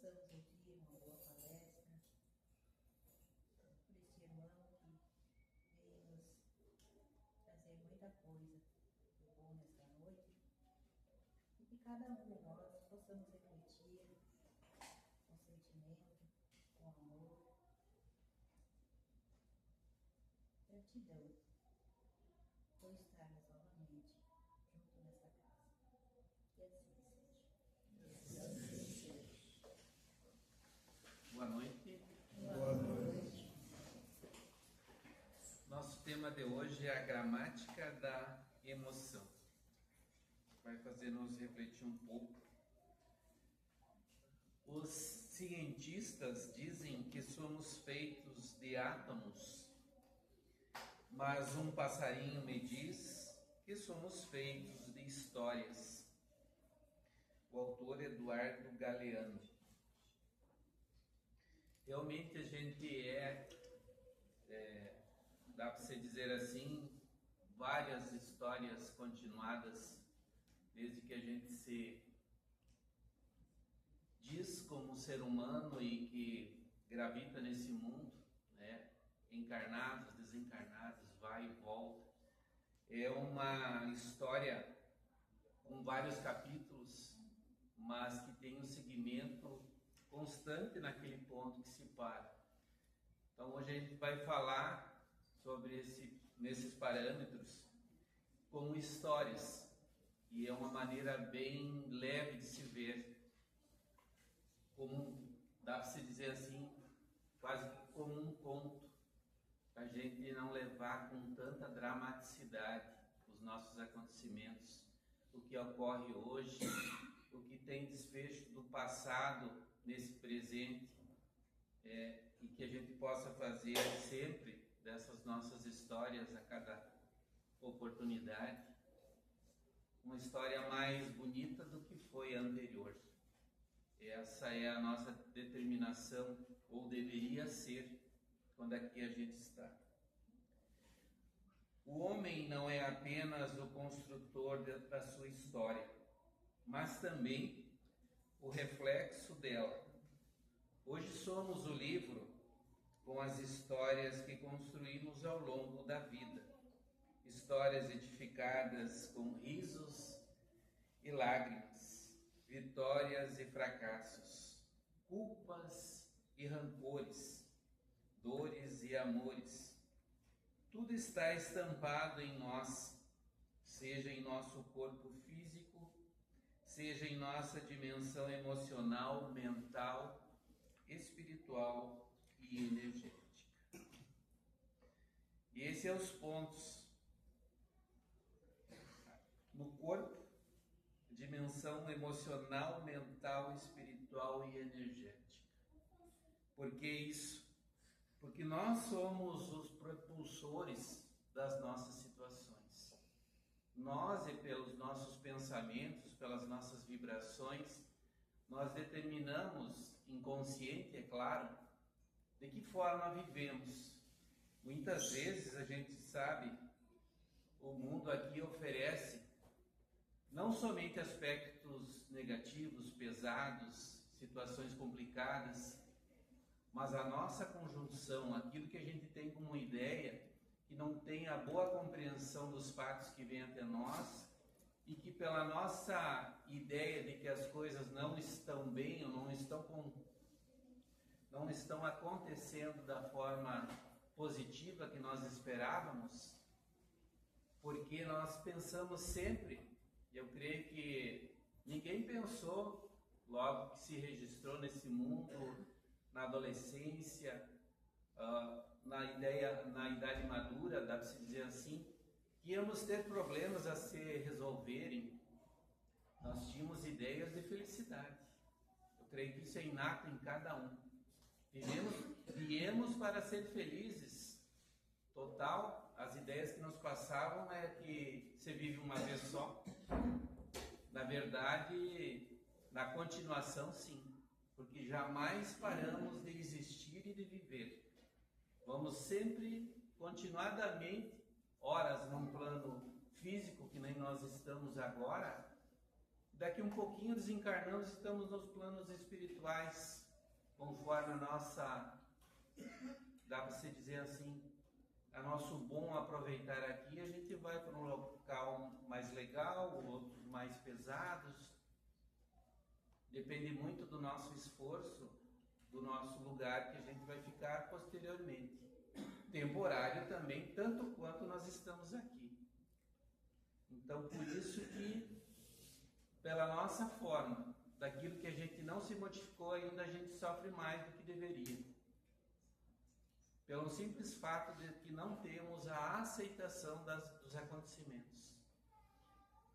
possamos ouvir uma boa palestra por este irmão que veio nos trazer muita coisa de bom nesta noite, e que cada um de nós possamos refletir com sentimento, com amor, gratidão por estarmos novamente juntos nesta casa. Que assim seja. Boa noite. Boa noite. Nosso tema de hoje é a gramática da emoção. Vai fazer nos refletir um pouco. Os cientistas dizem que somos feitos de átomos, mas um passarinho me diz que somos feitos de histórias. O autor Eduardo Galeano. Realmente a gente dá para se dizer assim, várias histórias continuadas, desde que a gente se diz como ser humano e que gravita nesse mundo, né? Encarnados, desencarnados, vai e volta. É uma história com vários capítulos, mas que tem um segmento constante naquele ponto que se para. Então hoje a gente vai falar sobre nesses parâmetros como histórias, e é uma maneira bem leve de se ver, como dá para se dizer assim, quase como um conto, para a gente não levar com tanta dramaticidade os nossos acontecimentos, o que ocorre hoje, o que tem desfecho do passado nesse presente, e que a gente possa fazer sempre dessas nossas histórias, a cada oportunidade, uma história mais bonita do que foi a anterior. Essa é a nossa determinação, ou deveria ser, quando aqui a gente está. O homem não é apenas o construtor da sua história, mas também o reflexo dela. Hoje somos o livro com as histórias que construímos ao longo da vida. Histórias edificadas com risos e lágrimas, vitórias e fracassos, culpas e rancores, dores e amores. Tudo está estampado em nós, seja em nosso corpo físico, seja em nossa dimensão emocional, mental, espiritual e energética. E esses são os pontos. No corpo, dimensão emocional, mental, espiritual e energética. Por que isso? Porque nós somos os propulsores das nossas situações. Nós, e pelos nossos pensamentos, pelas nossas vibrações, nós determinamos, inconsciente, é claro, de que forma vivemos. Muitas vezes a gente sabe, o mundo aqui oferece não somente aspectos negativos, pesados, situações complicadas, mas a nossa conjunção, aquilo que a gente tem como ideia, que não tem a boa compreensão dos fatos que vêm até nós, e que pela nossa ideia de que as coisas não estão bem ou não estão acontecendo da forma positiva que nós esperávamos, porque nós pensamos sempre, e eu creio que ninguém pensou logo que se registrou nesse mundo, na adolescência, na idade madura, dá para se dizer assim, que íamos ter problemas a se resolverem. Nós tínhamos ideias de felicidade. Eu creio que isso é inato em cada um. Viemos para ser felizes. Total, as ideias que nos passavam é que você vive uma vez só. Na verdade, na continuação, sim. Porque jamais paramos de existir e de viver. Vamos sempre, continuadamente, horas num plano físico, que nem nós estamos agora, daqui um pouquinho desencarnamos, estamos nos planos espirituais, conforme a nossa, dá para se dizer assim, a nosso bom aproveitar aqui, a gente vai para um local mais legal, outros mais pesados. Depende muito do nosso esforço, do nosso lugar que a gente vai ficar posteriormente. Temporário também, tanto quanto nós estamos aqui. Então, por isso que, pela nossa forma, daquilo que a gente não se modificou ainda, a gente sofre mais do que deveria. Pelo simples fato de que não temos a aceitação dos acontecimentos.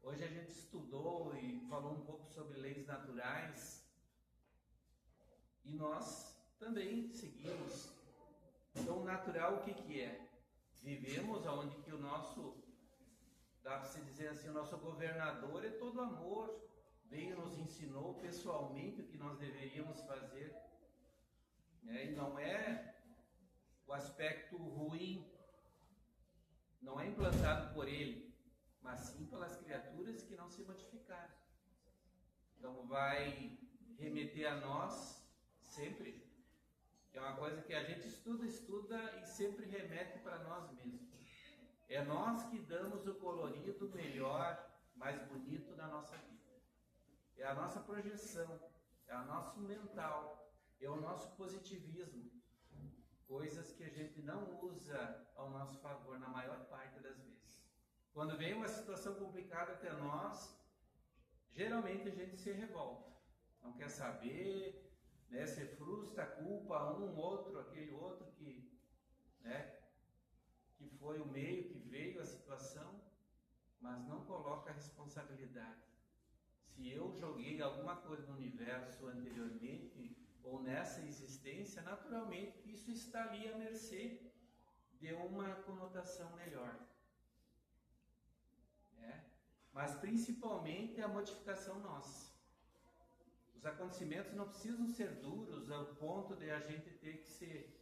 Hoje a gente estudou e falou um pouco sobre leis naturais e nós também seguimos. Então, o natural o que é? Vivemos onde que o nosso, dá para se dizer assim, o nosso governador é todo amor, veio nos ensinou pessoalmente o que nós deveríamos fazer, né? E não é o aspecto ruim, não é implantado por ele, mas sim pelas criaturas que não se modificaram. Então vai remeter a nós sempre, é uma coisa que a gente estuda e sempre remete para nós mesmos. É nós que damos o colorido melhor, mais bonito da nossa vida. É a nossa projeção, é o nosso mental, é o nosso positivismo. Coisas que a gente não usa ao nosso favor na maior parte das vezes. Quando vem uma situação complicada até nós, geralmente a gente se revolta. Não quer saber, né? Se frustra, culpa um, outro, aquele outro que, né? Que foi o meio que veio a situação, mas não coloca a responsabilidade. Se eu joguei alguma coisa no universo anteriormente, ou nessa existência, naturalmente isso está ali à mercê de uma conotação melhor. Mas principalmente a modificação nossa. Os acontecimentos não precisam ser duros ao ponto de a gente ter que se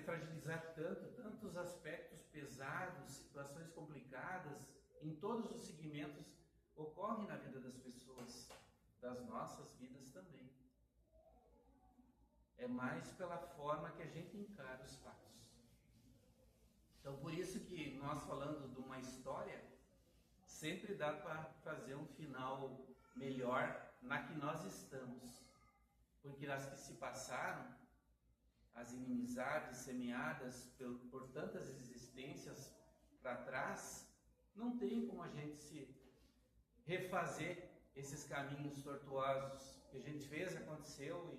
fragilizar tantos aspectos pesados, situações complicadas, em todos os segmentos ocorrem na vida das pessoas, das nossas vidas também. É mais pela forma que a gente encara os fatos. Então, por isso que nós falando de uma história, sempre dá para fazer um final melhor na que nós estamos. Porque as que se passaram, as inimizades semeadas por tantas existências para trás, não tem como a gente se refazer esses caminhos tortuosos que a gente fez, aconteceu,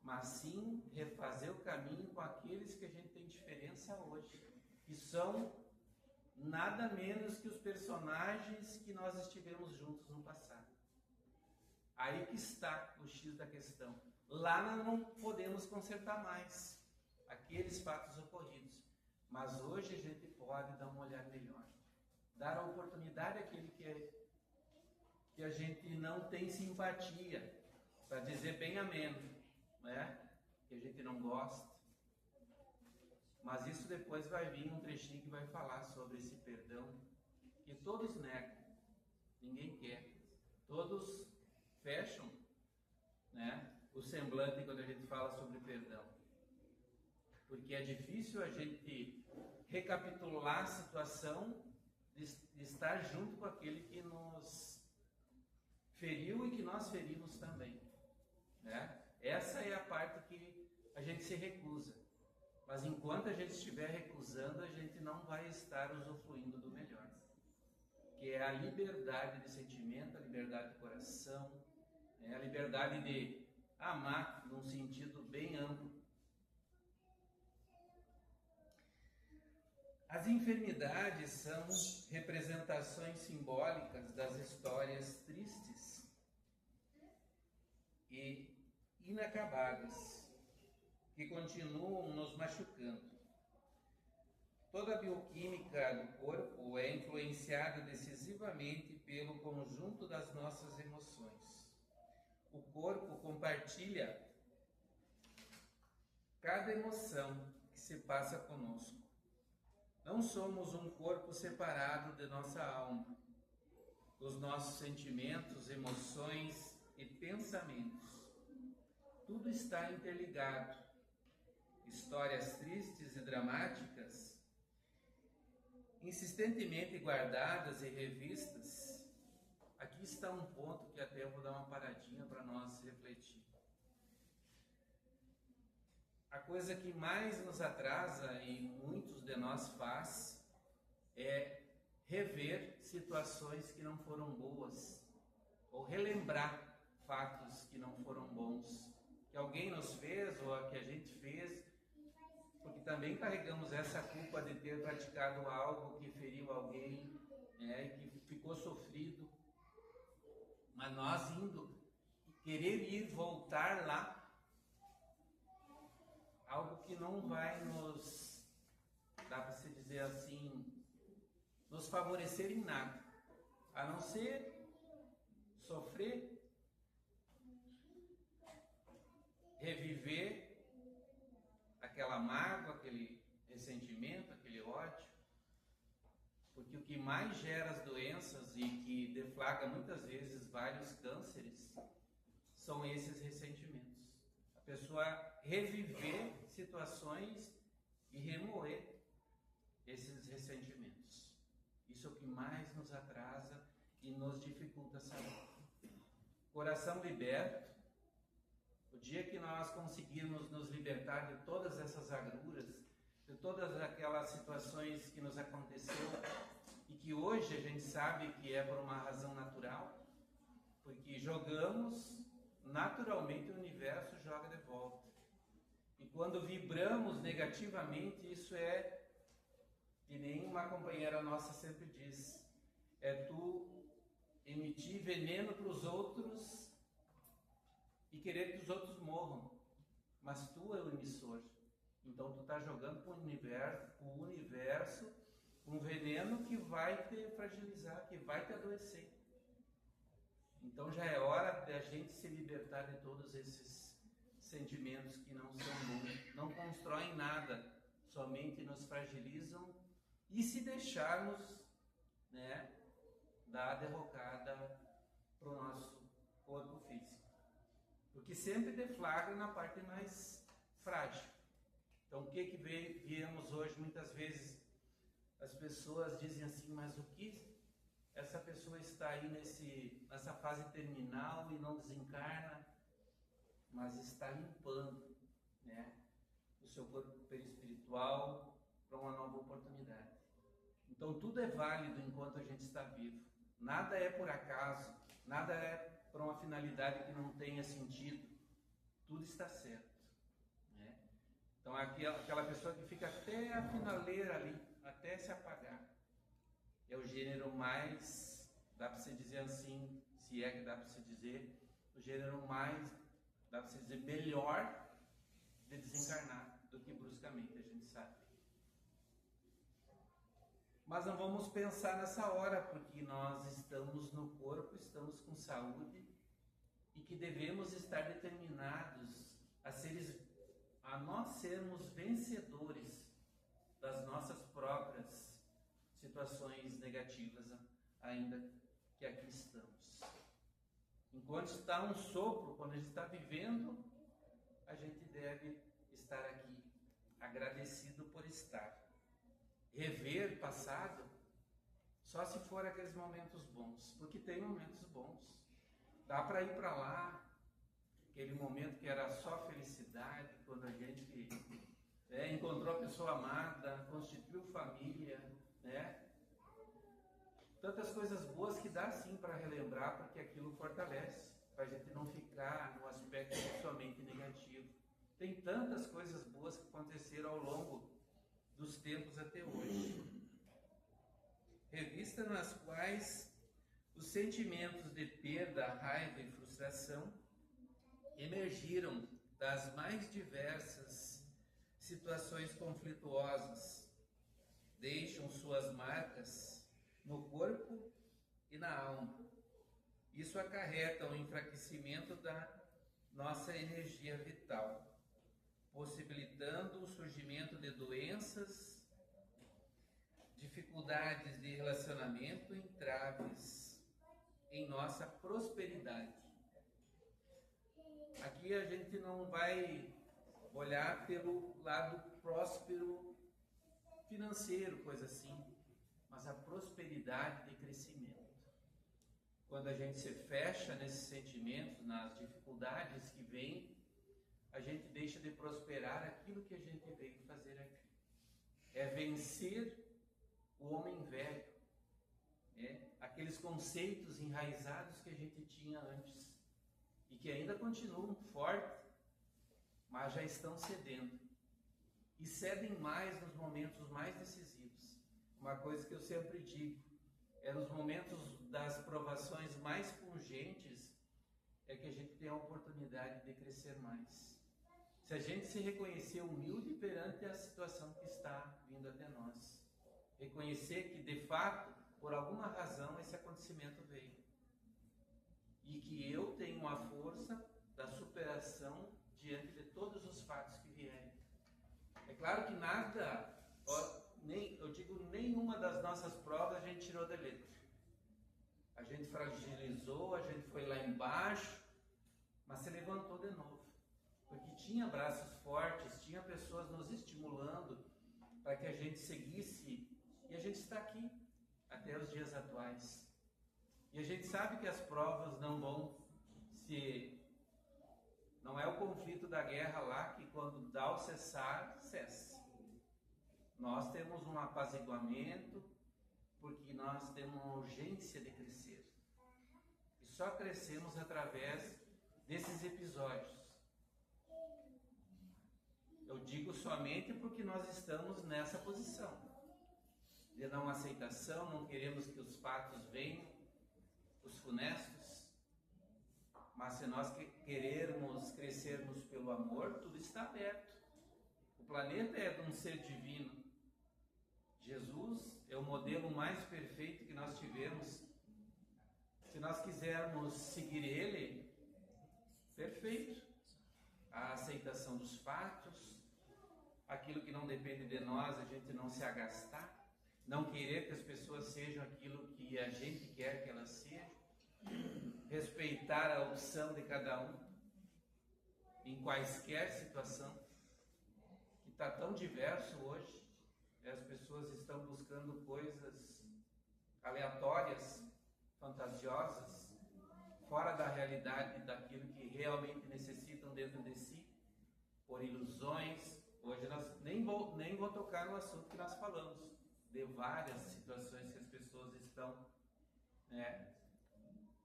mas sim refazer o caminho com aqueles que a gente tem diferença hoje, que são nada menos que os personagens que nós estivemos juntos no passado. Aí que está o X da questão. Lá nós não podemos consertar mais aqueles fatos ocorridos, mas hoje a gente pode dar uma olhada melhor, dar a oportunidade àquele que a gente não tem simpatia, para dizer bem ameno, que a gente não gosta. Mas isso depois vai vir um trechinho que vai falar sobre esse perdão, que todos negam, ninguém quer, todos fecham, o semblante quando a gente fala sobre perdão, porque é difícil a gente recapitular a situação de estar junto com aquele que nos feriu e que nós ferimos também, Essa é a parte que a gente se recusa. Mas enquanto a gente estiver recusando, a gente não vai estar usufruindo do melhor, que é a liberdade de sentimento, a liberdade de coração, a liberdade de amar num sentido bem amplo. As enfermidades são representações simbólicas das histórias tristes e inacabadas, que continuam nos machucando. Toda a bioquímica do corpo é influenciada decisivamente pelo conjunto das nossas emoções. O corpo compartilha cada emoção que se passa conosco. Não somos um corpo separado de nossa alma. os nossos sentimentos, emoções e pensamentos. Tudo está interligado. Histórias tristes e dramáticas, insistentemente guardadas e revistas. Aqui está um ponto que até eu vou dar uma paradinha para nós refletir. A coisa que mais nos atrasa, e muitos de nós faz, é rever situações que não foram boas, ou relembrar fatos que não foram bons, que alguém nos fez ou que a gente fez, porque também carregamos essa culpa de ter praticado algo que feriu alguém, e que ficou sofrido. Mas nós querer ir voltar lá, algo que não vai nos, dá para se dizer assim, nos favorecer em nada, a não ser sofrer, reviver aquela mágoa, aquele ressentimento, aquele ódio, porque o que mais gera as doenças e que deflagra muitas vezes vários cânceres são esses ressentimentos. A pessoa reviver situações e remoer esses ressentimentos. Isso é o que mais nos atrasa e nos dificulta a sair. Coração liberto, o dia que nós conseguirmos nos libertar de todas essas agruras, de todas aquelas situações que nos aconteceu e que hoje a gente sabe que é por uma razão natural, porque jogamos, naturalmente o universo joga de volta. E quando vibramos negativamente, isso é, que nem uma companheira nossa sempre diz, é tu emitir veneno para os outros e querer que os outros morram, mas tu é o emissor. Então tu está jogando para o universo um veneno que vai te fragilizar, que vai te adoecer. Então já é hora de a gente se libertar de todos esses sentimentos que não são bons, não constroem nada, somente nos fragilizam, e se deixarmos, dar a derrocada para o nosso corpo físico. Porque sempre deflagra na parte mais frágil. Então o que viemos hoje, muitas vezes as pessoas dizem assim, mas o que essa pessoa está aí nessa fase terminal e não desencarna, mas está limpando, o seu corpo perispiritual para uma nova oportunidade. Então tudo é válido enquanto a gente está vivo. Nada é por acaso, nada é para uma finalidade que não tenha sentido. Tudo está certo. Então aquela pessoa que fica até a finaleira ali, até se apagar, é o gênero mais, dá para se dizer assim, se é que dá para se dizer, o gênero mais, dá para se dizer, melhor de desencarnar do que bruscamente, a gente sabe. Mas não vamos pensar nessa hora, porque nós estamos no corpo, estamos com saúde e que devemos estar determinados a nós sermos vencedores das nossas próprias situações negativas, ainda que aqui estamos. Enquanto está um sopro, quando a gente está vivendo, a gente deve estar aqui, agradecido por estar. Rever passado, só se for aqueles momentos bons, porque tem momentos bons. Dá para ir para lá, aquele momento que era só felicidade, quando a gente encontrou a pessoa amada, constituiu família, tantas coisas boas que dá sim para relembrar, porque aquilo fortalece, para a gente não ficar no aspecto somente negativo. Tem tantas coisas boas que aconteceram ao longo dos tempos até hoje. Revistas nas quais os sentimentos de perda, raiva e frustração emergiram das mais diversas situações conflituosas, deixam suas marcas no corpo e na alma. Isso acarreta o enfraquecimento da nossa energia vital, possibilitando o surgimento de doenças, dificuldades de relacionamento, entraves em nossa prosperidade. Aqui a gente não vai olhar pelo lado próspero financeiro, coisa assim, mas a prosperidade de crescimento. Quando a gente se fecha nesses sentimentos, nas dificuldades que vêm, a gente deixa de prosperar aquilo que a gente veio fazer aqui. É vencer o homem velho, aqueles conceitos enraizados que a gente tinha antes e que ainda continuam fortes, mas já estão cedendo. E cedem mais nos momentos mais decisivos. Uma coisa que eu sempre digo, nos momentos das provações mais pungentes, é que a gente tem a oportunidade de crescer mais. Se a gente se reconhecer humilde perante a situação que está vindo até nós, reconhecer que de fato, por alguma razão, esse acontecimento veio, e que eu tenho uma força da superação diante de todos os fatos que vierem. É claro que nada, nenhuma das nossas provas a gente tirou de letra. A gente fragilizou, a gente foi lá embaixo, mas se levantou de novo. Porque tinha braços fortes, tinha pessoas nos estimulando para que a gente seguisse, e a gente está aqui até os dias atuais. E a gente sabe que as provas não vão se... Não é o conflito da guerra lá que quando dá o cessar, cessa. Nós temos um apaziguamento porque nós temos uma urgência de crescer. E só crescemos através desses episódios. Eu digo somente porque nós estamos nessa posição de não aceitação, não queremos que os fatos venham, os funestos, mas se nós querermos crescermos pelo amor, tudo está aberto. O planeta é de um ser divino. Jesus é o modelo mais perfeito que nós tivemos. Se nós quisermos seguir Ele, perfeito. A aceitação dos fatos, aquilo que não depende de nós, a gente não se agastar, não querer que as pessoas sejam aquilo que a gente quer que elas sejam, respeitar a opção de cada um, em quaisquer situação, que está tão diverso hoje. As pessoas estão buscando coisas aleatórias, fantasiosas, fora da realidade daquilo que realmente necessitam dentro de si, por ilusões. Hoje nós nem vou tocar no assunto que nós falamos, de várias situações que as pessoas estão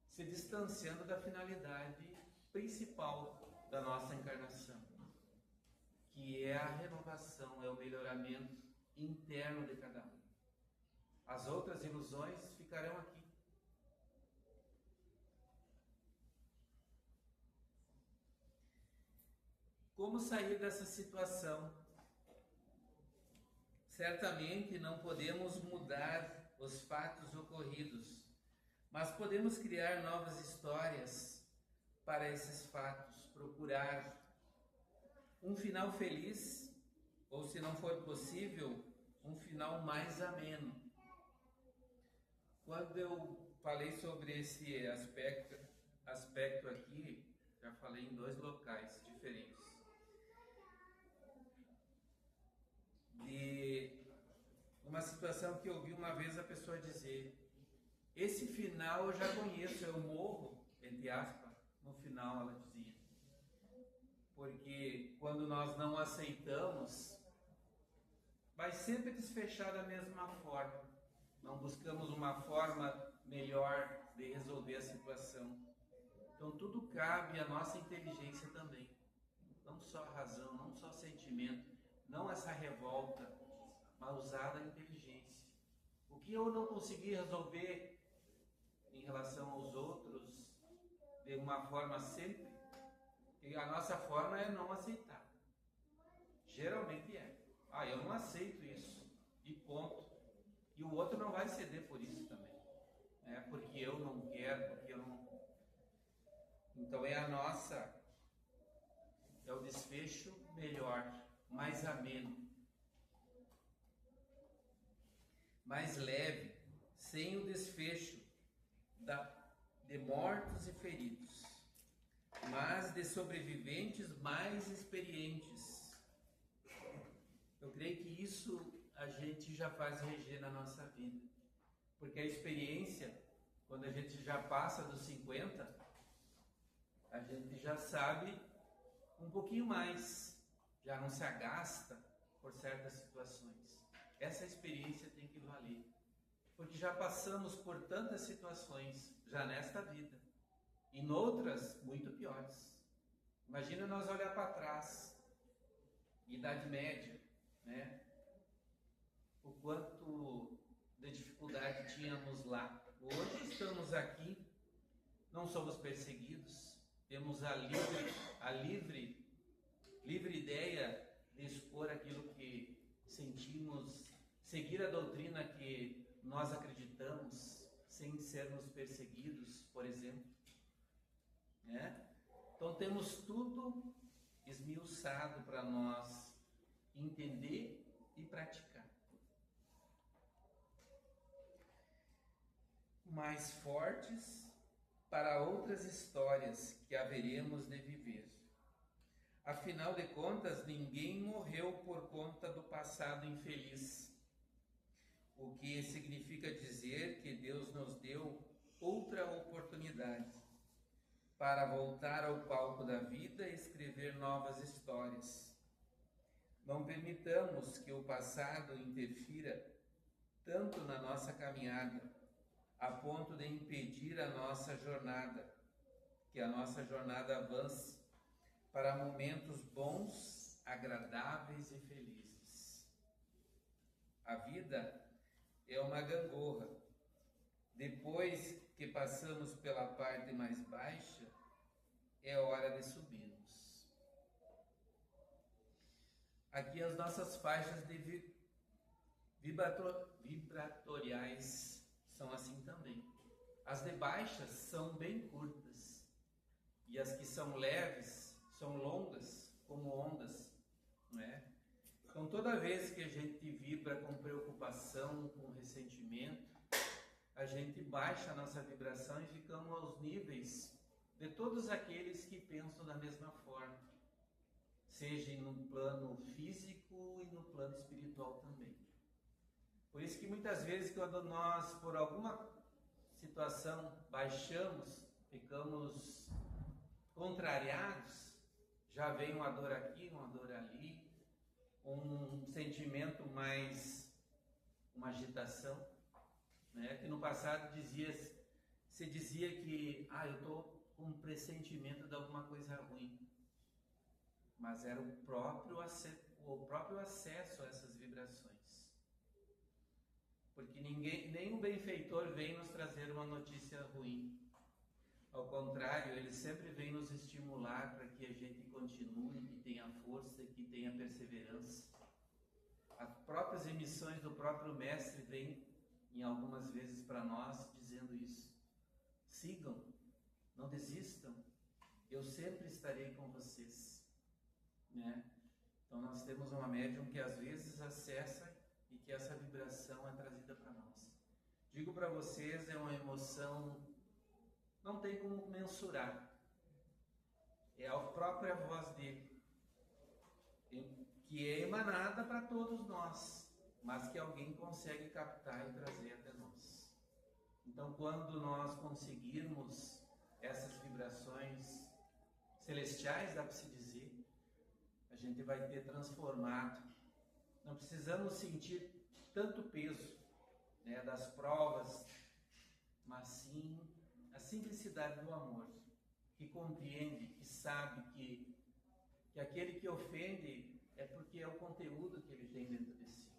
se distanciando da finalidade principal da nossa encarnação, que é a renovação, é o melhoramento interno de cada um. As outras ilusões ficarão aqui. Como sair dessa situação? Certamente não podemos mudar os fatos ocorridos, mas podemos criar novas histórias para esses fatos, procurar um final feliz, ou se não for possível, um final mais ameno. Quando eu falei sobre esse aspecto aqui, já falei em 2 locais diferentes. De uma situação que eu ouvi uma vez a pessoa dizer: esse final eu já conheço, eu morro, entre aspas, no final ela dizia. Porque quando nós não aceitamos, vai sempre desfechar da mesma forma. Não buscamos uma forma melhor de resolver a situação. Então tudo cabe à nossa inteligência também. Não só a razão, não só o sentimento, não essa revolta, mas usar a inteligência. O que eu não consegui resolver em relação aos outros, de uma forma sempre, e a nossa forma é não aceitar. Geralmente é. Eu não aceito isso. E ponto. E o outro não vai ceder por isso também. Porque eu não quero, porque eu não... Então é o desfecho melhor, mais ameno, mais leve, sem o desfecho de mortos e feridos, mas de sobreviventes mais experientes. Eu creio que isso a gente já faz reger na nossa vida, porque a experiência, quando a gente já passa dos 50, a gente já sabe um pouquinho mais, já não se agasta por certas situações. Essa experiência tem que valer, porque já passamos por tantas situações já nesta vida e noutras muito piores. Imagina nós olhar para trás, Idade Média, né? O quanto de dificuldade tínhamos lá. Hoje estamos aqui, não somos perseguidos, temos a livre ideia de expor aquilo que sentimos, seguir a doutrina que nós acreditamos, sem sermos perseguidos, por exemplo. Né? Então temos tudo esmiuçado para nós entender e praticar. Mais fortes para outras histórias que haveremos de viver. Afinal de contas, ninguém morreu por conta do passado infeliz, o que significa dizer que Deus nos deu outra oportunidade para voltar ao palco da vida e escrever novas histórias. Não permitamos que o passado interfira tanto na nossa caminhada, a ponto de impedir a nossa jornada, que a nossa jornada avance para momentos bons, agradáveis e felizes. A vida é uma gangorra. Depois que passamos pela parte mais baixa, é hora de subirmos. Aqui as nossas faixas de vibratoriais são assim também. As de baixas são bem curtas e as que são leves são longas como ondas, né? Então toda vez que a gente vibra com preocupação, com ressentimento, a gente baixa a nossa vibração e ficamos aos níveis de todos aqueles que pensam da mesma forma, seja no plano físico e no plano espiritual também. Por isso que muitas vezes quando nós, por alguma situação, baixamos, ficamos contrariados, já vem uma dor aqui, uma dor ali, um sentimento mais, uma agitação, né? Que no passado se dizia que eu estou com um pressentimento de alguma coisa ruim, mas era o próprio acesso a essas vibrações. Porque nenhum benfeitor vem nos trazer uma notícia ruim. Ao contrário, ele sempre vem nos estimular para que a gente continue, que tenha força, que tenha perseverança. As próprias emissões do próprio Mestre vêm, em algumas vezes, para nós, dizendo isso. Sigam, não desistam, eu sempre estarei com vocês. Né? Então nós temos uma médium que às vezes acessa e que essa vibração é trazida para nós. Digo para vocês, é uma emoção, não tem como mensurar. É a própria voz dele, que é emanada para todos nós, mas que alguém consegue captar e trazer até nós. Então, quando nós conseguirmos essas vibrações celestiais, dá para se dizer, a gente vai ter transformado. Não precisamos sentir tanto peso, né, das provas, mas sim a simplicidade do amor, que compreende, que sabe que aquele que ofende é porque é o conteúdo que ele tem dentro de si,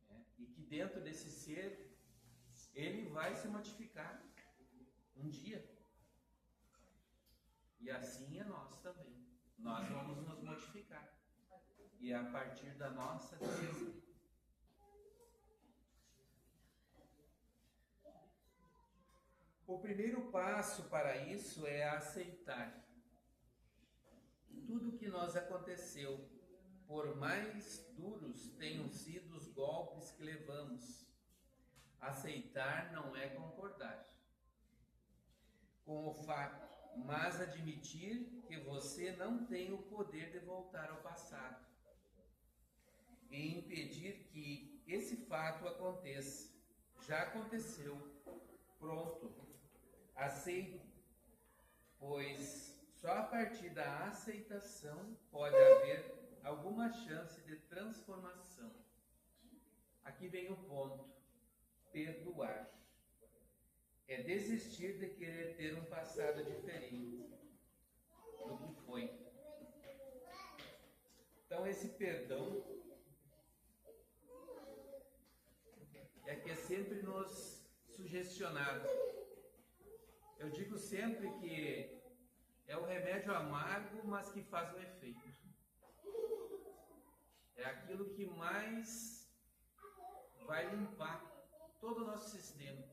né? E que dentro desse ser ele vai se modificar um dia, e assim é nós também. Nós vamos nos modificar, e é a partir da nossa decisão. O primeiro passo para isso é aceitar tudo que nos aconteceu, por mais duros tenham sido os golpes que levamos. Aceitar não é concordar. com o fato, mas admitir que você não tem o poder de voltar ao passado e impedir que esse fato aconteça. Já aconteceu, pronto, aceite, pois só a partir da aceitação pode haver alguma chance de transformação. Aqui vem o ponto: perdoar. É desistir de querer ter um passado diferente do que foi. Então esse perdão é que é sempre nos sugestionado. Eu digo sempre que é o remédio amargo, mas que faz um efeito. É aquilo que mais vai limpar todo o nosso sistema.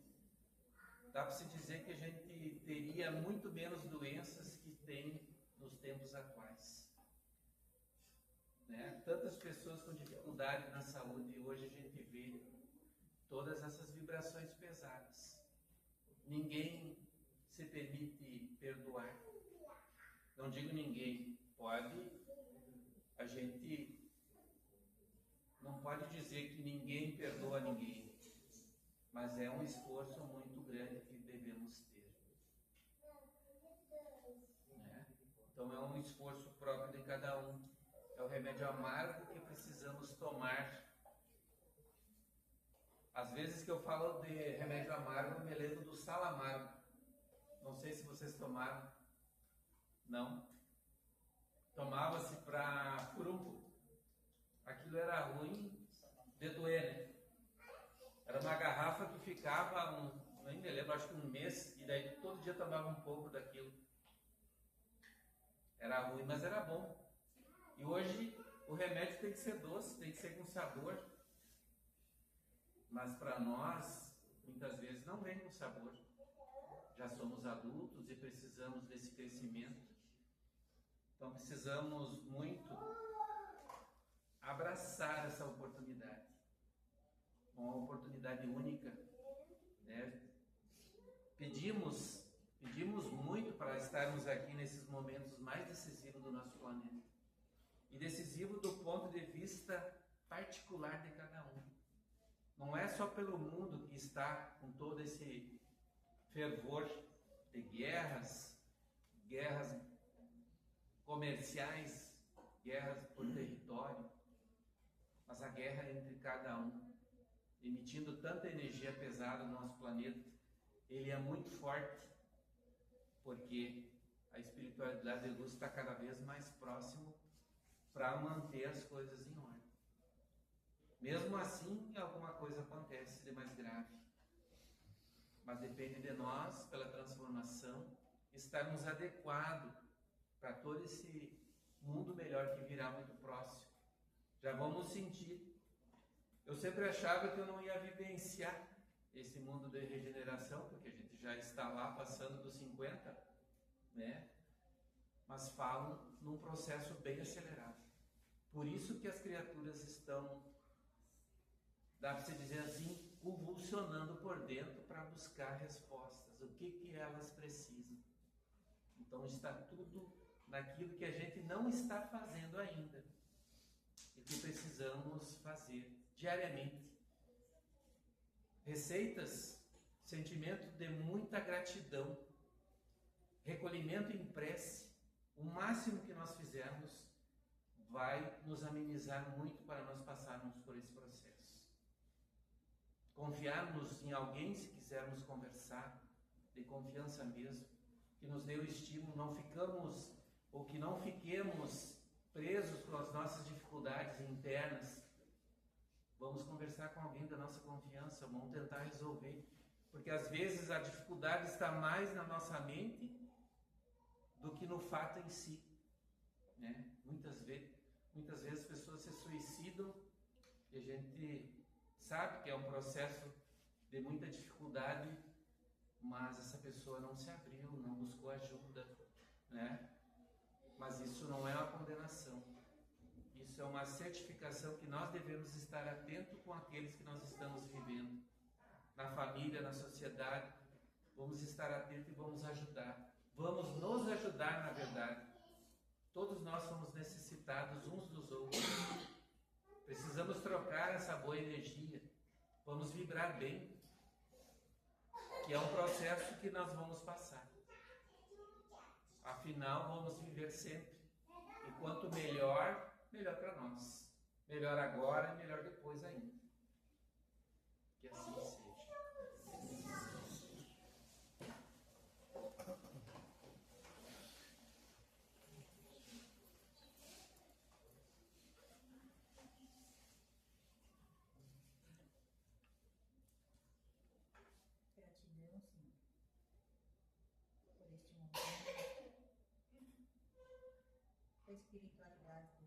Dá para se dizer que a gente teria muito menos doenças que tem nos tempos atuais. Né? Tantas pessoas com dificuldade na saúde, e hoje a gente vê todas essas vibrações pesadas. Ninguém se permite perdoar. Não digo ninguém, a gente não pode dizer que ninguém perdoa ninguém, mas é um esforço muito grande que devemos ter. Né? Então é um esforço próprio de cada um. É o remédio amargo que precisamos tomar. Às vezes que eu falo de remédio amargo, eu me lembro do sal amargo. Não sei se vocês tomaram. Não? Tomava-se para furúnculo. Aquilo era ruim de doer, né? Era uma garrafa que ficava, nem me lembro, acho que um mês, e daí todo dia tomava um pouco daquilo. Era ruim, mas era bom. E hoje o remédio tem que ser doce, tem que ser com sabor. Mas para nós, muitas vezes não vem com sabor. Já somos adultos e precisamos desse crescimento. Então precisamos muito abraçar essa oportunidade. Uma oportunidade única. Né? Pedimos muito para estarmos aqui nesses momentos mais decisivos do nosso planeta. E decisivo do ponto de vista particular de cada um. Não é só pelo mundo que está com todo esse fervor de guerras comerciais, guerras por território, mas a guerra entre cada um, emitindo tanta energia pesada no nosso planeta. Ele é muito forte, porque a espiritualidade de luz está cada vez mais próximo para manter as coisas em ordem. Mesmo assim, alguma coisa acontece de mais grave. Mas depende de nós, pela transformação, estarmos adequados para todo esse mundo melhor que virá muito próximo. Já vamos sentir. Eu sempre achava que eu não ia vivenciar esse mundo de regeneração, porque a gente já está lá passando dos 50, né? Mas falam num processo bem acelerado. Por isso que as criaturas estão, dá para se dizer assim, convulsionando por dentro para buscar respostas. O que elas precisam. Então está tudo naquilo que a gente não está fazendo ainda e que precisamos fazer diariamente. Receitas, sentimento de muita gratidão, recolhimento em prece. O máximo que nós fizermos vai nos amenizar muito para nós passarmos por esse processo. Confiarmos em alguém se quisermos conversar, de confiança mesmo, que nos dê o estímulo, que não fiquemos presos com as nossas dificuldades internas. Vamos conversar com alguém da nossa confiança, vamos tentar resolver, porque às vezes a dificuldade está mais na nossa mente do que no fato em si, né? Muitas vezes as pessoas se suicidam e a gente sabe que é um processo de muita dificuldade, mas essa pessoa não se abriu, não buscou ajuda, né? Mas isso não é uma condenação. Isso é uma certificação que nós devemos estar atentos com aqueles que nós estamos vivendo, na família, na sociedade, vamos estar atentos e vamos ajudar. Vamos nos ajudar, na verdade. Todos nós somos necessitados uns dos outros. Precisamos trocar essa boa energia. Vamos vibrar bem, que é um processo que nós vamos passar. Afinal, vamos viver sempre. E quanto melhor, melhor para nós. Melhor agora e melhor depois ainda. Que assim seja. Gratidão, Senhor, por este momento. A espiritualidade